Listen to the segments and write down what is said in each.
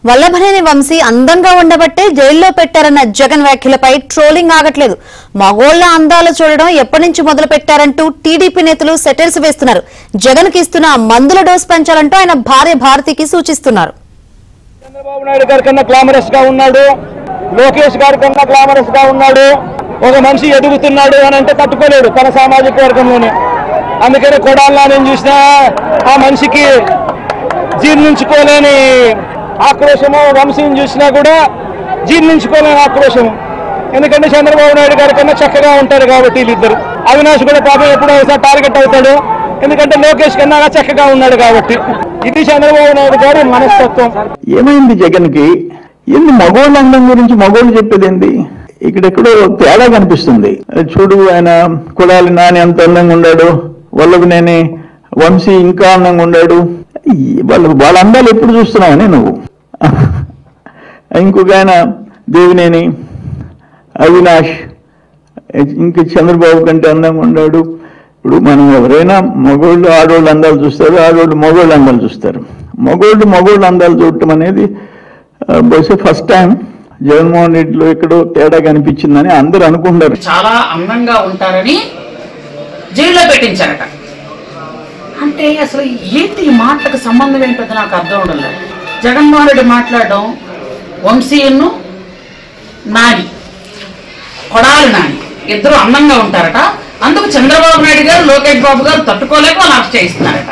వల్లభనేని వంశీ అందంగా ఉండబట్టే జైల్లో పెట్టారన్న జగన్ వ్యాఖ్యలపై ట్రోలింగ్ ఆగట్లేదు. మగోళ్ల అందాలు చూడడం ఎప్పటి నుంచి మొదలు పెట్టారంటూ టీడీపీ నేతలు సెటిల్స్ వేస్తున్నారు. జగన్ కి ఇస్తున్న మందుల డోస్ పెంచాలంటూ ఆయన భార్య భారతికి సూచిస్తున్నారు. చంద్రబాబు నాయుడు గారి కన్నా గ్లామరస్ గా ఉన్నాడు, లోకేష్ గారి కన్నా గ్లామరస్ గా ఉన్నాడు. ఒక మనిషి ఎదుగుతున్నాడు అని అంటే తట్టుకోలేడు తన సామాజిక వర్గంలోనే. అందుకని కొడాలని చూసినా ఆ మనిషికి జీర్ణించుకోలేని ఆక్రోశము, వంశీని చూసినా కూడా జీర్ణించుకోలేని ఆక్రోశము. ఎందుకంటే చంద్రబాబు నాయుడు గారి కన్నా చక్కగా ఉంటారు కాబట్టి వీళ్ళిద్దరు. అవినాష్ కూడా పాపం ఎప్పుడో ఒకసారి టార్గెట్ అవుతాడు, ఎందుకంటే లోకేష్ కన్నా చక్కగా ఉన్నాడు కాబట్టి. ఇది చంద్రబాబు నాయుడు గారి మనస్తత్వం. ఏమైంది జగన్ కి? ఏంది మగోళ్ళ అందం గురించి మగోళ్ళు చెప్పేది ఏంది? ఇక్కడెక్కడో తేడా కనిపిస్తుంది. చూడు, ఆయన కొడాలి నాని అంత అందంగా ఉన్నాడు, వల్లభనేని వంశీ ఇంకా అందంగా ఉన్నాడు. వాళ్ళ అందాలు ఎప్పుడు చూస్తున్నావని నువ్వు? ఇంకొక ఆయన దేవినేని అవినాష్ ఇంక చంద్రబాబు కంటే అందంగా ఉన్నాడు. ఇప్పుడు మనం ఎవరైనా మగోళ్ళు ఆడోళ్ళు అందాలు చూస్తారు, ఆడోళ్ళు మగోళ్ళు అందాలు చూస్తారు. మగోళ్ళు అందాలు చూడటం అనేది బహుశా ఫస్ట్ టైం జగన్మోహన్ రెడ్డిలో ఎక్కడో తేడా కనిపించిందని అందరూ అనుకుంటారు. చాలా అందంగా ఉంటారని జైల్లో పెట్టించారట. అంటే అసలు ఏంటి ఈ మాటలకు సంబంధం ఏంటో నాకు అర్థం అవడం లేదు. జగన్మోహన్ రెడ్డి మాట్లాడడం వంశీయును నాని, కొడాలి నాని ఇద్దరు అందంగా ఉంటారట. అందుకు చంద్రబాబు నాయుడు గారు, లోకేష్ బాబు గారు తట్టుకోలేక వాళ్ళు అరెస్ట్ చేయిస్తున్నారట.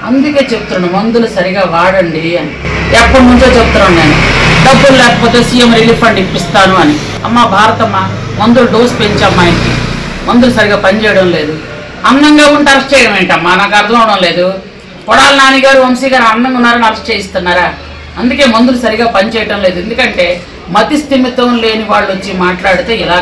అందుకే చెప్తున్నాను, మందులు సరిగా వాడండి అని. ఎప్పటి నుంచో చెప్తున్నాను నేను, డబ్బులు లేకపోతే సీఎం రిలీఫ్ ఫండ్ ఇప్పిస్తాను అని. అమ్మ భారతమ్మ, మందులు డోస్ పెంచమ్మా, ఇంటికి మందులు సరిగా పనిచేయడం లేదు. అందంగా ఉంటే అరెస్ట్ చేయడం ఏంటమ్మా, నాకు అర్థం అవడం లేదు. కొడాలి నాన్నగారు, వంశీ గారు అందంగా ఉన్నారని అరెస్ట్ చేయిస్తున్నారా? అందుకే మందులు సరిగా పనిచేయటం లేదు. ఎందుకంటే మతి స్థిమితం లేని వాళ్ళు వచ్చి మాట్లాడితే ఇలాగే